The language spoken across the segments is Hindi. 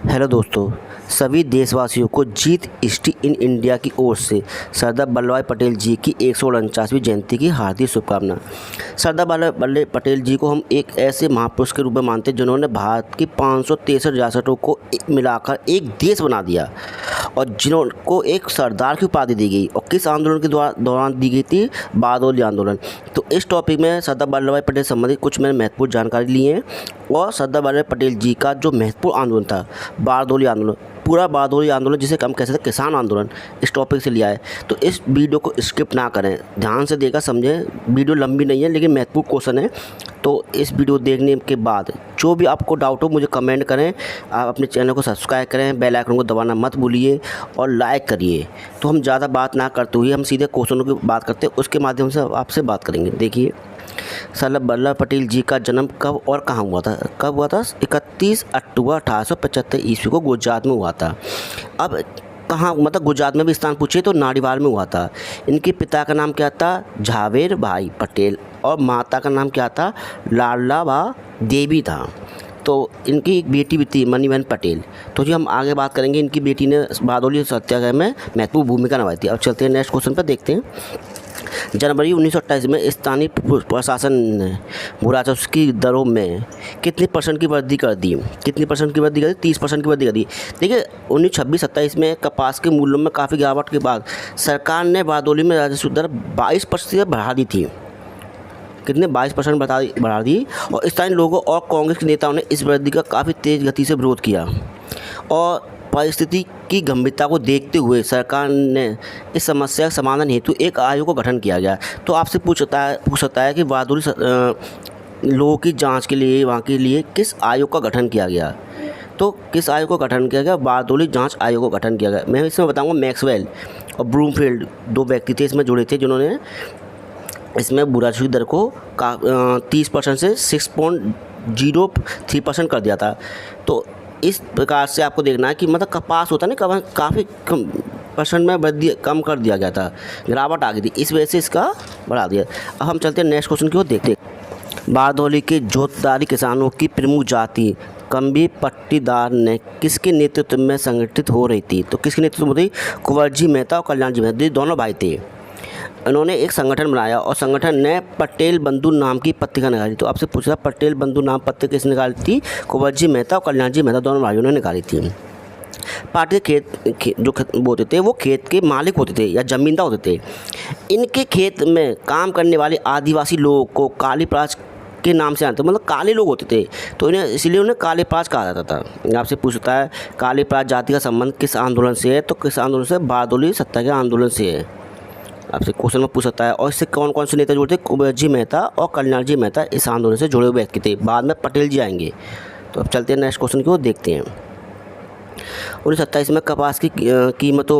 हेलो दोस्तों, सभी देशवासियों को जीत ईस्ट इन इंडिया की ओर से सरदार वल्लभ भाई पटेल जी की 149वीं जयंती की हार्दिक शुभकामना। सरदार वल्लभ भाई पटेल जी को हम एक ऐसे महापुरुष के रूप में मानते हैं जिन्होंने भारत की 563 रियासतों को मिलाकर एक देश बना दिया और जिनको एक सरदार की उपाधि दी गई। और किस आंदोलन के दौरान दी गई थी? बारदोली आंदोलन। तो इस टॉपिक में सरदार वल्लभ भाई पटेल संबंधित कुछ मैंने महत्वपूर्ण जानकारी ली है और सरदार वल्लभ भाई पटेल जी का जो महत्वपूर्ण आंदोलन था बारदोली आंदोलन, पूरा बारदोली आंदोलन जिसे हम कह सकते हैं किसान आंदोलन, इस टॉपिक से लिया है। तो इस वीडियो को स्किप ना करें, ध्यान से देखा समझें। वीडियो लंबी नहीं है लेकिन महत्वपूर्ण क्वेश्चन है। तो इस वीडियो देखने के बाद जो भी आपको डाउट हो मुझे कमेंट करें। आप अपने चैनल को सब्सक्राइब करें, बेल आइकन को दबाना मत भूलिए और लाइक करिए। तो हम ज़्यादा बात ना करते हुए हम सीधे क्वेश्चनों की बात करते हैं, उसके माध्यम से आपसे बात करेंगे। देखिए, सरदार वल्लभ पटेल जी का जन्म कब और कहाँ हुआ था? कब हुआ था? 31 अक्टूबर 1875 ईस्वी को गुजरात में हुआ था। अब कहाँ, मतलब गुजरात में भी स्थान पूछे तो नारीवाल में हुआ था। इनके पिता का नाम क्या था? झावेर भाई पटेल। और माता का नाम क्या था? लाडलाबा देवी था। तो इनकी एक बेटी भी थी, मणिबेन पटेल। तो जी हम आगे बात करेंगे। इनकी बेटी ने बारदोली सत्याग्रह में महत्वपूर्ण भूमिका निभाई थी। अब चलते हैं नेक्स्ट क्वेश्चन पर, देखते हैं। जनवरी 1928 में स्थानीय प्रशासन ने मुरादाबाद की दरों में कितनी परसेंट की वृद्धि कर दी? कितनी परसेंट की वृद्धि कर दी? 30% की वृद्धि कर दी। देखिए, 1926-27 में कपास के मूल्यों में काफ़ी गिरावट के बाद सरकार ने बारदोली में राजस्व दर 22% बढ़ा दी थी। कितने? 22% बढ़ा दी। और स्थानीय लोगों और कांग्रेस के नेताओं ने इस वृद्धि का काफ़ी तेज़ गति से विरोध किया और परिस्थिति की गंभीरता को देखते हुए सरकार ने इस समस्या के समाधान हेतु एक आयोग का गठन किया गया। तो आपसे पूछ सकता है कि बारदोली लोगों की जांच के लिए, वहाँ के लिए किस आयोग का गठन किया गया? तो किस आयोग का गठन किया गया? बारदोली जांच आयोग का गठन किया गया। मैं इसमें बताऊँगा मैक्सवेल और ब्रूमफील्ड, दो व्यक्ति थे इसमें जुड़े थे जिन्होंने इसमें मुरादाबाद दर को 30% से 6.03% कर दिया था। तो इस प्रकार से आपको देखना है कि मतलब कपास होता है ना, काफ़ी कम परसेंट में वृद्धि कम कर दिया गया था, गिरावट आ गई थी, इस वजह से इसका बढ़ा दिया। अब हम चलते हैं नेक्स्ट क्वेश्चन की ओर, देखते हैं। बारदोली के जोतदारी किसानों की प्रमुख जाति कम्बी पट्टीदार ने किसके नेतृत्व में संगठित हो रही थी? तो किसके नेतृत्व में थी? कुंवरजी मेहता और कल्याणजी मेहता, दोनों भाई थे। इन्होंने एक संगठन बनाया और संगठन ने पटेल बंधु नाम की पत्रिका निकाली। तो आपसे पूछा, पटेल बंधु नाम पत्रिका किसने निकाली थी? कुंवरजी मेहता और कल्याणजी मेहता, दोनों भाइयों ने निकाली थी। पार्टी के खेत जो वो होते थे वो खेत के मालिक होते थे या जमींदार होते थे। इनके खेत में काम करने वाले आदिवासी लोगों को काली प्राज के नाम से आते, मतलब काले लोग होते थे, तो इन्हें इसलिए उन्हें काले प्राज कहा जाता था। आपसे पूछता है काले प्राज जाति का संबंध किस आंदोलन से है? तो किस आंदोलन से? बारदोली सत्याग्रह आंदोलन से है। आपसे क्वेश्चन में पूछ सकता है। और इससे कौन कौन से नेता जुड़े थे? कुंवरजी मेहता और कल्याणजी मेहता इस आंदोलन से जुड़े हुए व्यक्ति थे। बाद में पटेल जी आएंगे। तो अब चलते हैं नेक्स्ट क्वेश्चन की ओर, देखते हैं। 1927 में कपास की कीमतों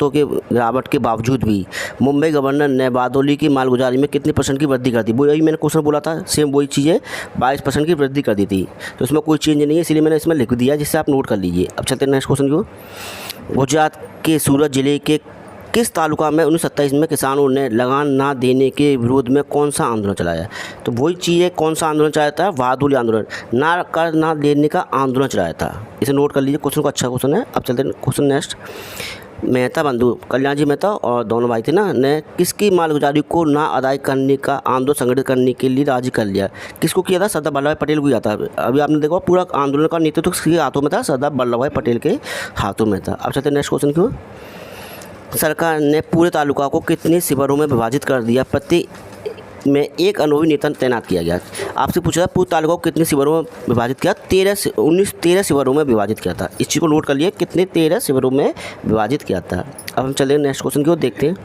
के गिरावट के बावजूद भी मुंबई गवर्नर ने बारदोली की मालगुजारी में कितनी परसेंट की वृद्धि कर दी? वही मैंने क्वेश्चन बोला था, सेम वही चीज़ है, 22% की वृद्धि कर दी थी। तो इसमें कोई चेंज नहीं है, इसलिए मैंने इसमें लिख दिया जिससे आप नोट कर लीजिए। अब चलते हैं नेक्स्ट क्वेश्चन की ओर। गुजरात के सूरत जिले के किस तालुका में 1927 में किसानों ने लगान ना देने के विरोध में कौन सा आंदोलन चलाया? तो वही चीज़ है, कौन सा आंदोलन चलाया था? बारदोली आंदोलन, ना देने का आंदोलन चलाया था। इसे नोट कर लीजिए, क्वेश्चन को अच्छा क्वेश्चन है। अब चलते हैं क्वेश्चन नेक्स्ट। मेहता बंधु कल्याणजी मेहता और दोनों भाई थे ना, ने किसकी मालगुजारी को ना अदाई करने का आंदोलन संगठित करने के लिए राजी कर लिया? किसको किया था? सरदार वल्लभ भाई पटेल को किया था। अभी आपने देखा पूरा आंदोलन का नेतृत्व किसके हाथों में था? सरदार वल्लभ भाई पटेल के हाथों में था। अब चलते हैं नेक्स्ट क्वेश्चन की। सरकार ने पूरे तालुका को कितने शिविरों में विभाजित कर दिया? प्रति में एक अनुभवी नेता तैनात किया गया। आपसे पूछा था पूरे तालुका को कितने शिविरों में विभाजित किया? 13 शिविरों में विभाजित किया था। इस चीज़ को नोट कर लिए, कितने? 13 शिविरों में विभाजित किया था। अब हम चले नेक्स्ट क्वेश्चन की ओर, देखते हैं।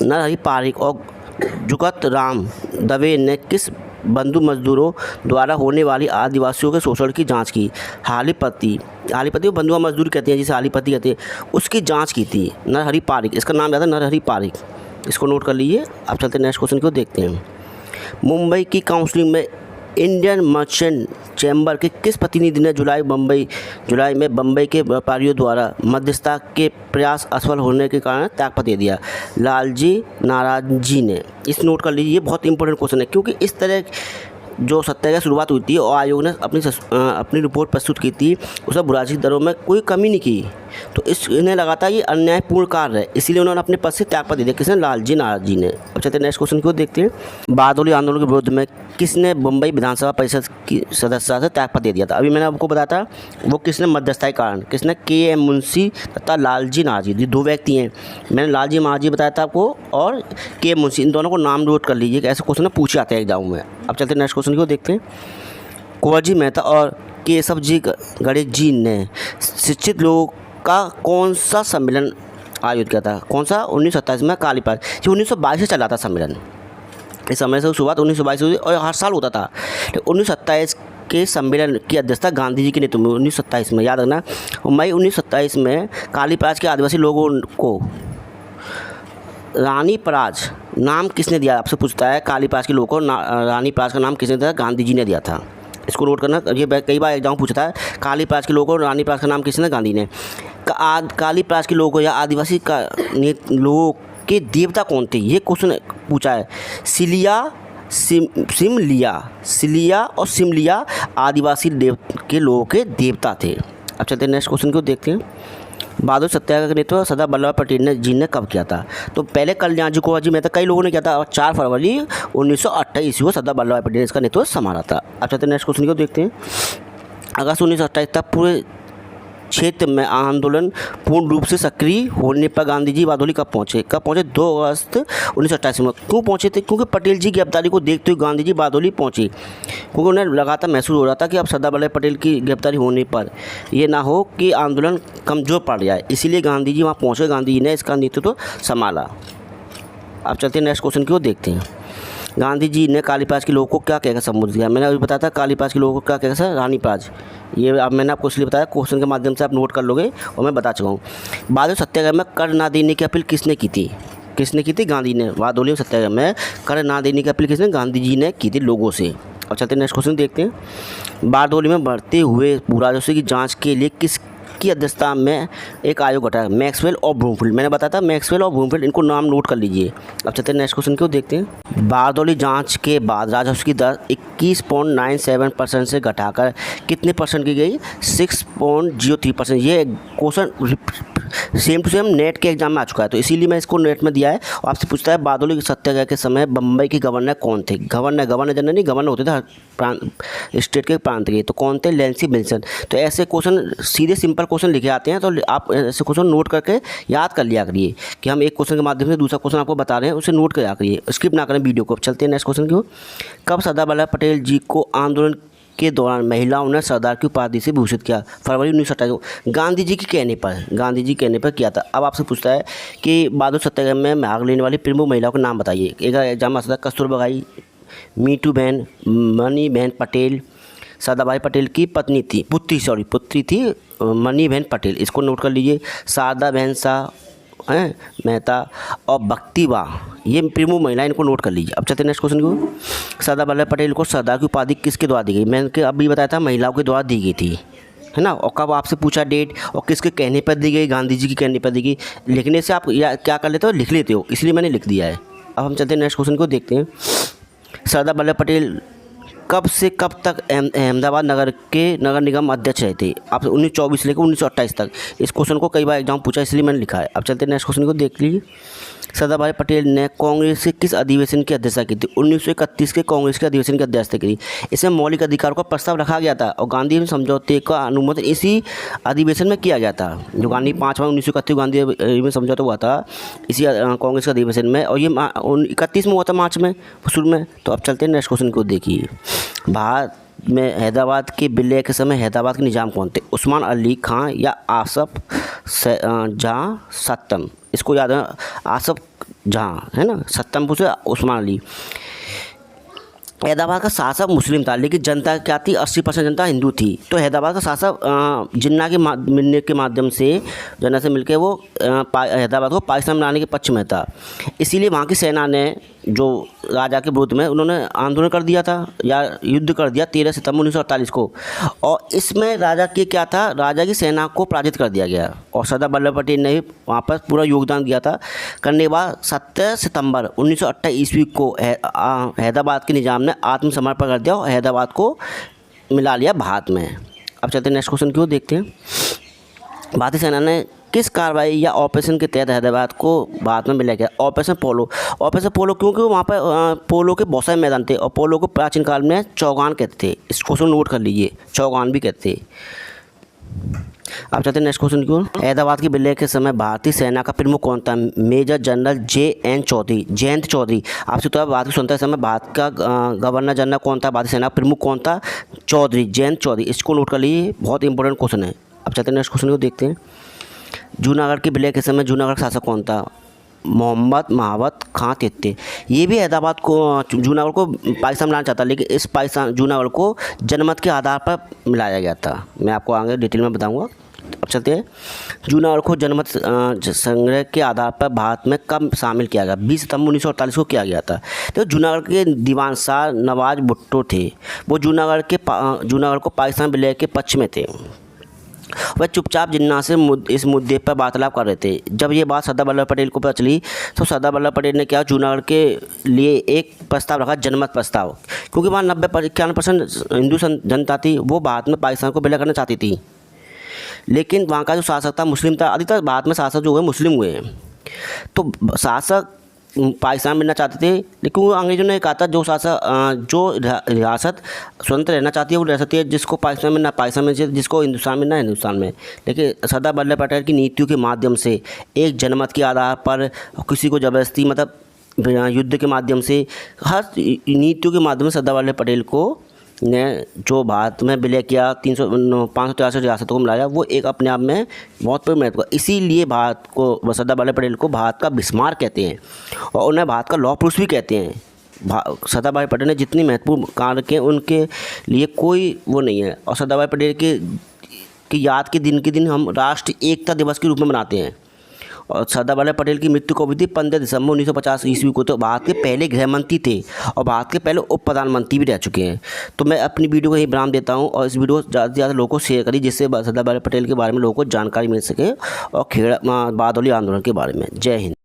नरहरि पारिक और जुगत राम दवे ने किस बंधु मजदूरों द्वारा होने वाली आदिवासियों के शोषण की जांच की? हालीपति वो बंधुआ मजदूर कहते हैं, जिसे हालीपति कहते हैं, उसकी जांच की थी नरहरि पारिक। इसका नाम याद है, नरहरि पारिक, इसको नोट कर लीजिए। अब चलते हैं नेक्स्ट क्वेश्चन को, देखते हैं। मुंबई की काउंसिलिंग में इंडियन मर्चेंट चैम्बर के किस प्रतिनिधि ने जुलाई में बम्बई के व्यापारियों द्वारा मध्यस्थता के प्रयास असफल होने के कारण त्यागपत्र दे दिया? लालजी नारायण जी ने। इस नोट कर लीजिए, ये बहुत इंपॉर्टेंट क्वेश्चन है, क्योंकि इस तरह जो सत्याग्रह की शुरुआत हुई थी और आयोग ने अपनी रिपोर्ट प्रस्तुत की थी, उसमें बुराजी दरों में कोई कमी नहीं की। तो इन्हें लगातार ये अन्यायपूर्ण कार्य है, इसीलिए उन्होंने अपने पद से त्यागपत्र दे दिया। किसने? लालजी नारायण जी ने। अब चलते नेक्स्ट क्वेश्चन को देखते हैं। बारदोली आंदोलन के विरोध में किसने मुंबई विधानसभा परिषद की सदस्यता से त्यागपत्र दे दिया था? अभी मैंने आपको बताया था वो किसने मध्यस्थाई कारण, किसने? के.एम. मुंशी तथा लालजी नारायण जी, 2 व्यक्ति हैं। मैंने लालजी नारायण जी बताया था आपको और के.एम. मुंशी, इन दोनों को नाम नोट कर लीजिए, ऐसे क्वेश्चन पूछे जाते हैं एग्जाम में। अब चलते नेक्स्ट क्वेश्चन को देखते हैं। कुंवर जी मेहता और केशव जी गणेश जी ने शिक्षित लोगों का कौन सा सम्मेलन आयोजित किया था? कौन सा? 1927 में कालीपार। ये 1922 से चला था सम्मेलन। इस समय से शुरुआत 1922 से हुई और हर साल होता था। 1927 के सम्मेलन की अध्यक्षता गांधी जी के नेतृत्व में 1927 में, याद रखना। मई 1927 में कालीपार के आदिवासी लोगों को रानी पराज नाम किसने दिया? आपसे पूछता है कालीपार के लोगों को रानी पराज का नाम किसने दिया? गांधी जी ने दिया था। इसको नोट करना, ये कई बार एग्जाम पूछता है। कालीपार के लोगों को रानी पराज का नाम किसने? गांधी ने। कालीपार के लोगों या आदिवासी का लोगों के देवता कौन थे? ये क्वेश्चन पूछा है। सिलिया और सिमलिया आदिवासी के लोगों के देवता थे। अब चलते हैं नेक्स्ट क्वेश्चन को देखते हैं। बहादुर सत्याग्रह का नेतृत्व सरदार वल्लभ भाई पटेल जी ने कब किया था? तो पहले कल्याण जी कुंवर जी मेहता कई लोगों ने किया था और 4 फरवरी 1928 को सरदार वल्लभ भाई पटेल ने इसका नेतृत्व संभाला था। अब चलते हैं नेक्स्ट क्वेश्चन को देखते हैं। अगस्त 1928 तक पूरे क्षेत्र में आंदोलन पूर्ण रूप से सक्रिय होने पर गांधी जी बारदोली कब पहुंचे? 2 अगस्त 1928 में। क्यों पहुंचे थे? क्योंकि पटेल जी की गिरफ्तारी को देखते हुए गांधी जी बारदोली पहुंचे, क्योंकि उन्हें लगातार महसूस हो रहा था कि अब सरदार वल्लभ पटेल की गिरफ्तारी होने पर यह ना हो कि आंदोलन कमज़ोर पड़ जाए, इसीलिए गांधी जी वहाँ पहुँचे। गांधी जी ने इसका नेतृत्व संभाला। अब चलते हैं नेक्स्ट क्वेश्चन की ओर देखते हैं। गांधी जी ने कालीपार के लोगों को क्या कहकर संबोधित किया? मैंने अभी बताया था कालीपार के लोगों को क्या कहकर सर? रानी पराज। ये अब मैंने आपको इसलिए बताया, क्वेश्चन के माध्यम से आप नोट कर लोगे और मैं बता चुका हूँ। बहादुर सत्याग्रह में कर ना देने की अपील किसने की थी? किसने की थी? गांधी ने। बहादुर सत्याग्रह में कर ना देने की अपील किसने? गांधी जी ने की थी लोगों से। और चलते नेक्स्ट क्वेश्चन देखते हैं। बारदोली में बढ़ते हुए भूराजस्व की जाँच के लिए किसकी अध्यक्षता में एक आयोग गठा? मैक्सवेल और ब्रूमफील्ड। मैंने बताया था मैक्सवेल और ब्रूमफील्ड, इनको नाम नोट कर लीजिए। अब चलते हैं नेक्स्ट क्वेश्चन को देखते हैं। बारदोली जांच के बाद राजस्व की दर 21.97% से घटाकर कितने परसेंट की गई? 6.03%। ये question same to same NET के एग्जाम में आ चुका है, तो इसीलिए मैं इसको नेट में दिया है। और आपसे पूछता है बारदोली सत्याग्रह के समय बम्बई के गवर्नर कौन थे? गवर्नर जनरल नहीं, गवर्नर होते थे हर स्टेट के प्रांत के। तो कौन थे? लैंसी विल्सन। तो ऐसे क्वेश्चन सीधे सिंपल क्वेश्चन लिखे आते हैं, तो आप ऐसे क्वेश्चन नोट करके याद कर लिया करिए कि हम एक क्वेश्चन के माध्यम से दूसरा क्वेश्चन आपको बता रहे हैं, उसे नोट किया करिए, स्किप ना करें वीडियो को। चलते हैं नेक्स्ट क्वेश्चन की ओर। कब सरदार वल्लभ पटेल जी को आंदोलन के दौरान महिलाओं ने सरदार की उपाधि से भूषित किया? फरवरी 1928 को। गांधी जी के कहने पर किया था। अब आपसे पूछता है कि बहादुर सत्याग्रह में भाग लेने वाली प्रमुख महिलाओं के नाम बताइए। एक एग्जाम में आता था कस्तूरबा बाई, मीठू बहन, मनी बहन पटेल, सरदार भाई पटेल की पुत्री थी मनी बहन पटेल, इसको नोट कर लीजिए। शारदा बहन शाह हैं मेहता और भक्तिबा, ये प्रमुख महिला, इनको नोट कर लीजिए। अब चलते हैं नेक्स्ट क्वेश्चन को। सरदार वल्लभ पटेल को सरदार की उपाधि किसके द्वारा दी गई? मैंने अभी बताया था महिलाओं के द्वारा दी गई थी, है ना। और कब आपसे पूछा डेट और किसके कहने पर दी गई? गांधी जी के कहने पर दी गई। लिखने से आप क्या कर लेते हो? लिख लेते हो, इसलिए मैंने लिख दिया है। अब हम चलते हैं नेक्स्ट क्वेश्चन को देखते हैं। सरदार वल्लभ पटेल कब से कब तक अहमदाबाद नगर निगम अध्यक्ष रहे थे? आप 1924 से लेकर 1928 तक। इस क्वेश्चन को कई बार एग्जाम पूछा, इसलिए मैंने लिखा है। अब चलते हैं नेक्स्ट क्वेश्चन को देख लीजिए। सरदार भाई पटेल ने कांग्रेस के किस अधिवेशन की अध्यक्षता की थी? 1931 के कांग्रेस के अधिवेशन की अध्यक्षता की थी। इसमें मौलिक अधिकारों का प्रस्ताव रखा गया था और गांधी समझौते का अनुमोदन इसी अधिवेशन में किया गया था। जो गांधी 5 मार्च 1931 गांधी में समझौता हुआ था इसी कांग्रेस के अधिवेशन में, और ये 31 में हुआ था, मार्च में शुरू में। तो अब चलते हैं नेक्स्ट क्वेश्चन को देखिए। भारत में हैदराबाद के विलय के समय हैदराबाद के निजाम कौन थे? उस्मान अली खां या आसफ जहां सत्तम? इसको याद है, आसफ जहां, है ना। सत्तम पूछे उस्मान अली। हैदराबाद का शासक मुस्लिम था, लेकिन जनता क्या थी? 80% जनता हिंदू थी। तो हैदराबाद का शासक जिन्ना के मिलने के माध्यम से, जिन्ना से मिलकर वो हैदराबाद को पाकिस्तान बनाने के पक्ष में था। इसीलिए वहाँ की सेना ने जो राजा के विरोध में उन्होंने आंदोलन कर दिया था या युद्ध कर दिया 13 सितंबर 1948 को। और इसमें राजा के क्या था? राजा की सेना को पराजित कर दिया गया और सरदार वल्लभ पटेल ने वहाँ पर पूरा योगदान दिया था। करने के बाद 17 सितंबर 1928 ईस्वी को हैदराबाद के निजाम ने में आत्मसमर्पण कर दिया और हैदराबाद को मिला लिया भारत में। अब चलते हैं नेक्स्ट क्वेश्चन की ओर, देखते हैं भारतीय सेना ने किस कार्रवाई या ऑपरेशन के तहत हैदराबाद को भारत में मिला गया। ऑपरेशन पोलो। ऑपरेशन पोलो क्योंकि वहाँ पर पोलो के बहुत सारे मैदान थे और पोलो को प्राचीन काल में चौगान कहते थे। इस क्वेश्चन नोट कर लीजिए, चौगान भी कहते थे। अब चलते हैं नेक्स्ट क्वेश्चन की ओर। हैदराबाद के विलय के समय भारतीय सेना का प्रमुख कौन था। Major general JN Chaudhary, Jayant Chaudhary. आपसे तो भारत की स्वतंत्रता समय भारत का गवर्नर जनरल कौन था, भारतीय सेना का प्रमुख कौन था, चौधरी, जयंत चौधरी। इसको नोट कर लीजिए, बहुत इंपॉर्टेंट क्वेश्चन है। अब चलते हैं नेक्स्ट क्वेश्चन को, देखते हैं जूनागढ़ के विलय के समय जूनागढ़ का शासक कौन था। मोहम्मद महावत खां तित्ते। ये भी हैदराबाद को, जूनागढ़ को पाकिस्तान बनाना चाहता, लेकिन इस पाकिस्तान जूनागढ़ को जनमत के आधार पर मिलाया गया था। मैं आपको आगे डिटेल में बताऊंगा। अब चलते हैं जूनागढ़ को जनमत संग्रह के आधार पर भारत में कब शामिल किया गया। 20 सितंबर 1948 को किया गया था। तो जूनागढ़ के दीवान शाह नवाज भुट्टो थे, वो जूनागढ़ को पाकिस्तान विलय के पक्ष में थे। वह चुपचाप जिन्ना से इस मुद्दे पर वार्तालाप कर रहे थे। जब ये बात सरदार वल्लभ पटेल को पता चली तो सरदार वल्लभ पटेल ने क्या, जूनागढ़ के लिए एक प्रस्ताव रखा, जनमत प्रस्ताव। क्योंकि वहाँ 91% हिंदू जनता थी, वो भारत में पाकिस्तान को विलय करना चाहती थी। लेकिन वहाँ का जो शासक था मुस्लिम था। अधिकतर भारत में शासक जो हुए मुस्लिम हुए हैं, तो शासक पाकिस्तान मिलना चाहते थे। लेकिन अंग्रेजों ने कहा था जो शासक जो रियासत स्वतंत्र रहना चाहती है वो रह सकती है, जिसको पाकिस्तान मिलना पाकिस्तान में, जिसको हिंदुस्तान मिलना हिंदुस्तान में। लेकिन सरदार वल्लभ पटेल की नीतियों के माध्यम से एक जनमत के आधार पर किसी को ज़बरदस्ती, मतलब युद्ध के माध्यम से, हर नीतियों के माध्यम से सरदार वल्लभ पटेल को ने जो भारत में विलय किया, 563 रियासतों को मिलाया, वो एक अपने आप में बहुत बड़ा महत्व। इसीलिए भारत को, सरदार वल्लभ पटेल को भारत का बिस्मार्क कहते हैं और उन्हें भारत का लौह पुरुष भी कहते हैं। सरदार वल्लभ पटेल ने जितनी महत्वपूर्ण कार्य किए उनके लिए कोई वो नहीं है। और सरदार वल्लभ पटेल की याद के दिन हम राष्ट्रीय एकता दिवस के रूप में मनाते हैं। और सरदार वल्लभ पटेल की मृत्यु कब हुई थी, 15 दिसंबर 1950 ईस्वी को। तो भारत के पहले गृहमंत्री थे और भारत के पहले उप प्रधानमंत्री भी रह चुके हैं। तो मैं अपनी वीडियो को यही विराम देता हूं और इस वीडियो को ज़्यादा से ज़्यादा लोगों को शेयर करिए, जिससे सरदार वल्लभ पटेल के बारे में लोगों को जानकारी मिल सके और खेड़ा बारदौली आंदोलन के बारे में। जय हिंद।